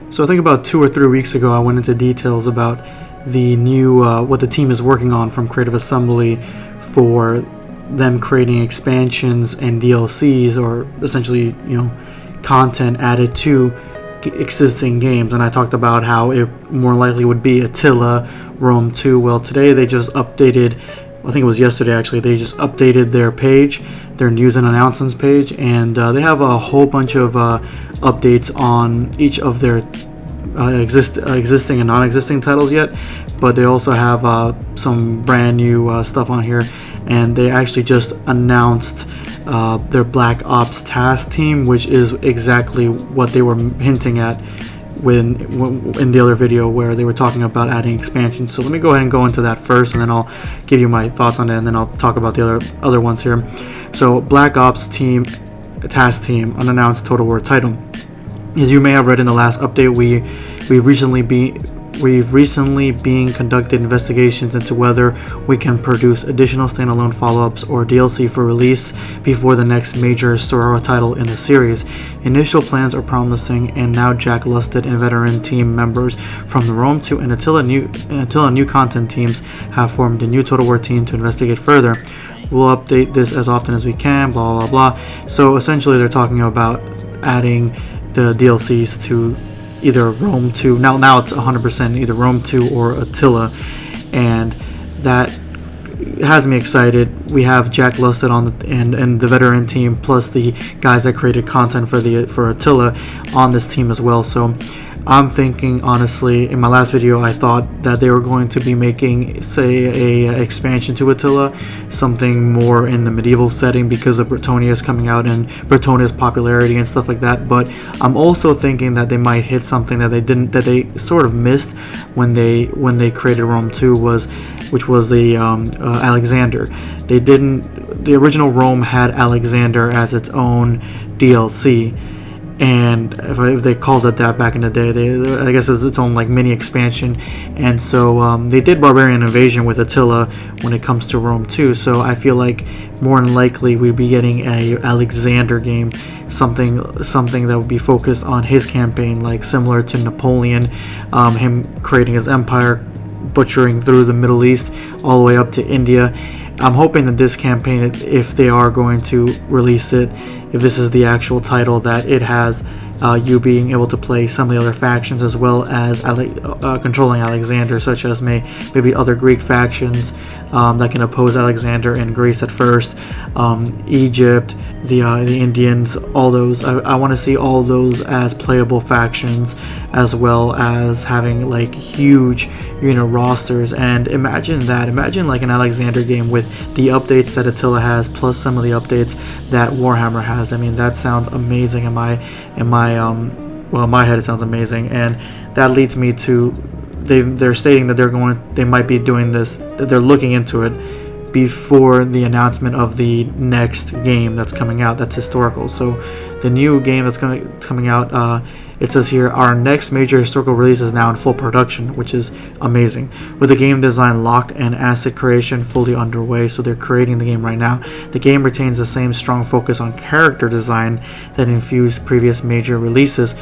So I think about 2 or 3 weeks ago, I went into details about the new what the team is working on from Creative Assembly for them creating expansions and DLCs, or essentially, content added to existing games. And I talked about how it more likely would be Attila, Rome 2. Well, today they just updated. I think it was yesterday actually. They just updated their page, their news and announcements page, and they have a whole bunch of updates on each of their existing and non-existing titles yet. But they also have some brand new stuff on here, and they actually just announced their Black Ops task team, which is exactly what they were hinting at in the other video where they were talking about adding expansions. So let me go ahead and go into that first, and then I'll give you my thoughts on it, and then I'll talk about the other ones here. So Black Ops team task team, unannounced Total War title. As you may have read in the last update, we've recently been conducted investigations into whether we can produce additional standalone follow-ups or DLC for release before the next major historical title in the series. Initial plans are promising, and now Jack Lusted and veteran team members from the Rome 2 and Attila new content teams have formed a new Total War team to investigate further. We'll update this as often as we can, blah blah blah. So essentially they're talking about adding the DLCs to either Rome 2. Now it's 100% either Rome 2 or Attila, and that has me excited. We have Jack Lusted on and the veteran team, plus the guys that created content for Attila on this team as well. So I'm thinking, honestly, in my last video, I thought that they were going to be making, say, a expansion to Attila, something more in the medieval setting because of Bretonius coming out and Bretonius' popularity and stuff like that. But I'm also thinking that they might hit something that they sort of missed when they created Rome 2, which was the Alexander. The original Rome had Alexander as its own DLC. And if they called it that back in the day, I guess it's its own like mini expansion. And so they did Barbarian Invasion with Attila when it comes to Rome 2. So I feel like more than likely we'd be getting a Alexander game, something that would be focused on his campaign, like similar to Napoleon, him creating his empire, butchering through the Middle East all the way up to India. I'm hoping that this campaign, if they are going to release it, if this is the actual title, that it has you being able to play some of the other factions as well as controlling Alexander, such as maybe other Greek factions that can oppose Alexander in Greece at first, Egypt, the Indians, all those. I want to see all those as playable factions, as well as having like huge rosters. And imagine like an Alexander game with the updates that Attila has, plus some of the updates that Warhammer has. I mean, that sounds amazing in my head. It sounds amazing, and that leads me to they're stating that they might be doing this, that they're looking into it before the announcement of the next game that's coming out, that's historical. So the new game that's coming out, it says here, our next major historical release is now in full production, which is amazing, with the game design locked and asset creation fully underway. So they're creating the game right now. The game retains the same strong focus on character design that infused previous major releases,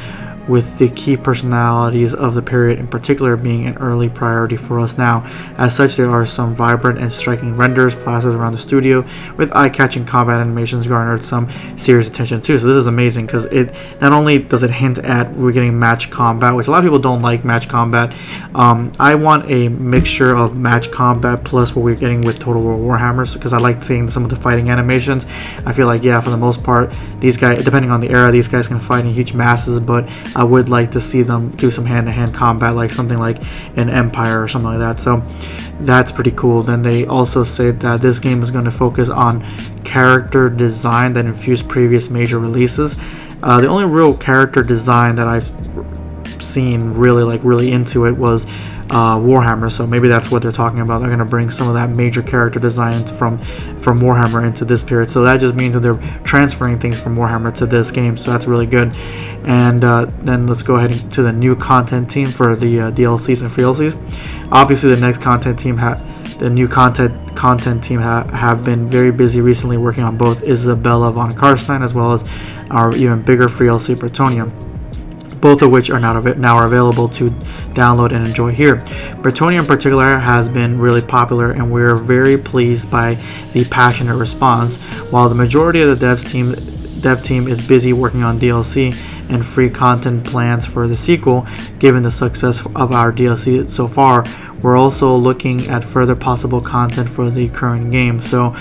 with the key personalities of the period in particular being an early priority for us now. As such, there are some vibrant and striking renders plazas around the studio, with eye-catching combat animations garnered some serious attention too. So this is amazing, because it not only does it hint at we're getting match combat, which a lot of people don't like match combat. I want a mixture of match combat plus what we're getting with Total War Warhammers, because I like seeing some of the fighting animations. I feel like, yeah, for the most part, these guys, depending on the era, these guys can fight in huge masses, but I would like to see them do some hand-to-hand combat, like something like an Empire or something like that. So that's pretty cool. Then they also say that this game is going to focus on character design that infused previous major releases. The only real character design that I've seen really into it was Warhammer, so maybe that's what they're talking about. They're going to bring some of that major character design from Warhammer into this period. So that just means that they're transferring things from Warhammer to this game, so that's really good. And then let's go ahead to the new content team for the DLCs and free DLCs. Obviously, the next content team, the new content team have been very busy recently working on both Isabella von Karstein as well as our even bigger free DLC Bretonium. both of which are now are available to download and enjoy here. Bretonnia in particular has been really popular, and we're very pleased by the passionate response. While the majority of the dev team is busy working on DLC and free content plans for the sequel, given the success of our DLC so far, we're also looking at further possible content for the current game. So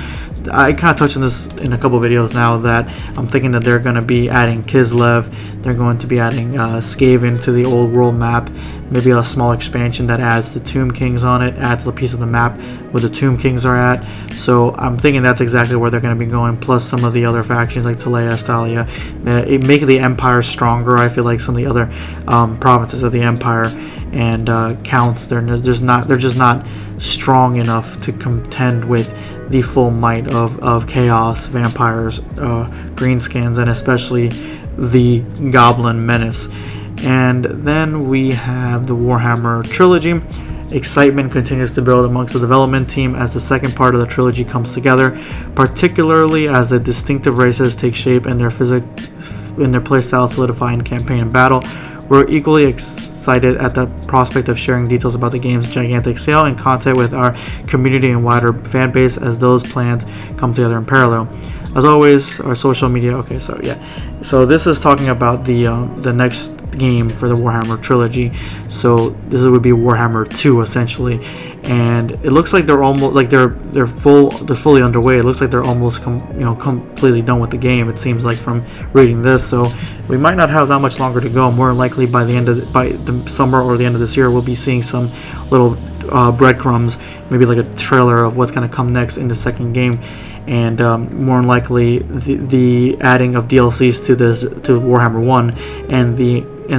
I kind of touched on this in a couple videos now, that I'm thinking that they're going to be adding Kislev, they're going to be adding Skaven to the old world map, maybe a small expansion that adds the Tomb Kings on it, adds a piece of the map where the Tomb Kings are at. So I'm thinking that's exactly where they're going to be going, plus some of the other factions like Attila, it make the Empire stronger. I feel like some of the other provinces of the Empire and counts, they're just not strong enough to contend with the full might of chaos, vampires, greenskins, and especially the goblin menace. And then we have the Warhammer trilogy. Excitement continues to build amongst the development team as the second part of the trilogy comes together, particularly as the distinctive races take shape and their playstyle solidify in campaign and battle. We're equally excited at the prospect of sharing details about the game's gigantic scale and content with our community and wider fan base as those plans come together in parallel. As always, our social media. Okay, so this is talking about the next game for the Warhammer trilogy. So this would be Warhammer 2 essentially, and it looks like they're almost like they're fully underway. It looks like they're almost completely done with the game. It seems like from reading this, so we might not have that much longer to go. More likely by the summer or the end of this year, we'll be seeing some little breadcrumbs, maybe like a trailer of what's going to come next in the second game. And more than likely the adding of DLCs to Warhammer 1 and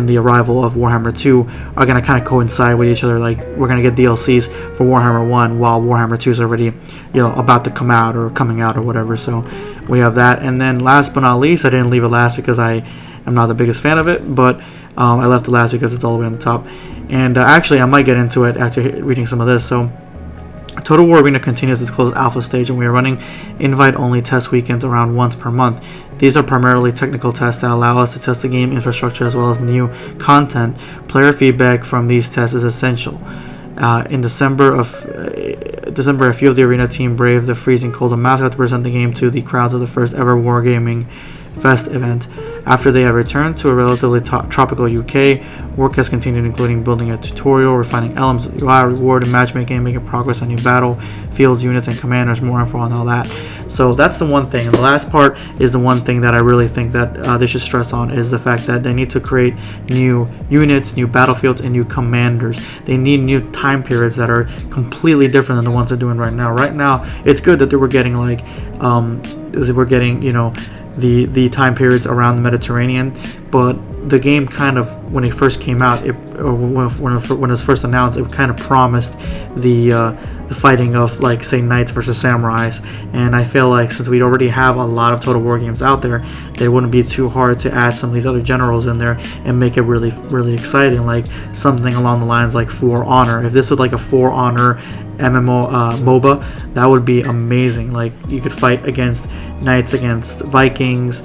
the arrival of Warhammer 2 are going to kind of coincide with each other. Like, we're going to get DLCs for Warhammer 1 while Warhammer 2 is already about to come out or coming out or whatever. So we have that. And then last but not least, I didn't leave it last because I am not the biggest fan of it, but I left it last because it's all the way on the top. And actually I might get into it after reading some of this. So Total War Arena continues its closed alpha stage, and we are running invite-only test weekends around once per month. These are primarily technical tests that allow us to test the game infrastructure as well as new content. Player feedback from these tests is essential. In December, a few of the arena team braved the freezing cold and mascot to present the game to the crowds of the first ever Wargaming Fest event. After they have returned to a relatively tropical UK, work has continued, including building a tutorial, refining elements of UI, reward, and matchmaking, and making progress on new battlefields, units, and commanders. More info on all that. So that's the one thing. And the last part is the one thing that I really think that they should stress on, is the fact that they need to create new units, new battlefields, and new commanders. They need new time periods that are completely different than the ones they're doing right now. Right now, it's good that they were getting the time periods around the Mediterranean, but the game kind of, when it first came out, when it was first announced, it kind of promised the fighting of, like, say, knights versus samurais. And I feel like since we already have a lot of Total War games out there, it wouldn't be too hard to add some of these other generals in there and make it really, really exciting, like something along the lines like For Honor. If this was like a For Honor MMO MOBA, that would be amazing. Like, you could fight against knights against Vikings,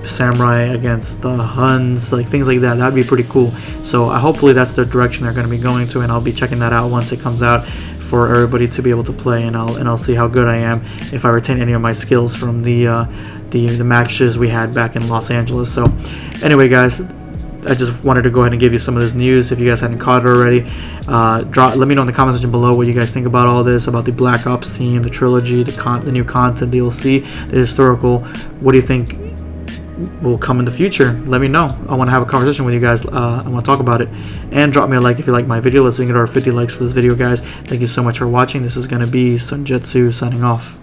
samurai against the Huns, like things like that. That'd be pretty cool. So hopefully that's the direction they're going to be going to, and I'll be checking that out once it comes out for everybody to be able to play, and I'll see how good I am, if I retain any of my skills from the matches we had back in Los Angeles. So anyway, guys, I just wanted to go ahead and give you some of this news. If you guys hadn't caught it already, let me know in the comment section below what you guys think about all this, about the Black Ops team, the trilogy, the new content, DLC, the historical. What do you think will come in the future? Let me know. I want to have a conversation with you guys. I want to talk about it. And drop me a like if you like my video. Let's get our 50 likes for this video, guys. Thank you so much for watching. This is going to be Jetzu signing off.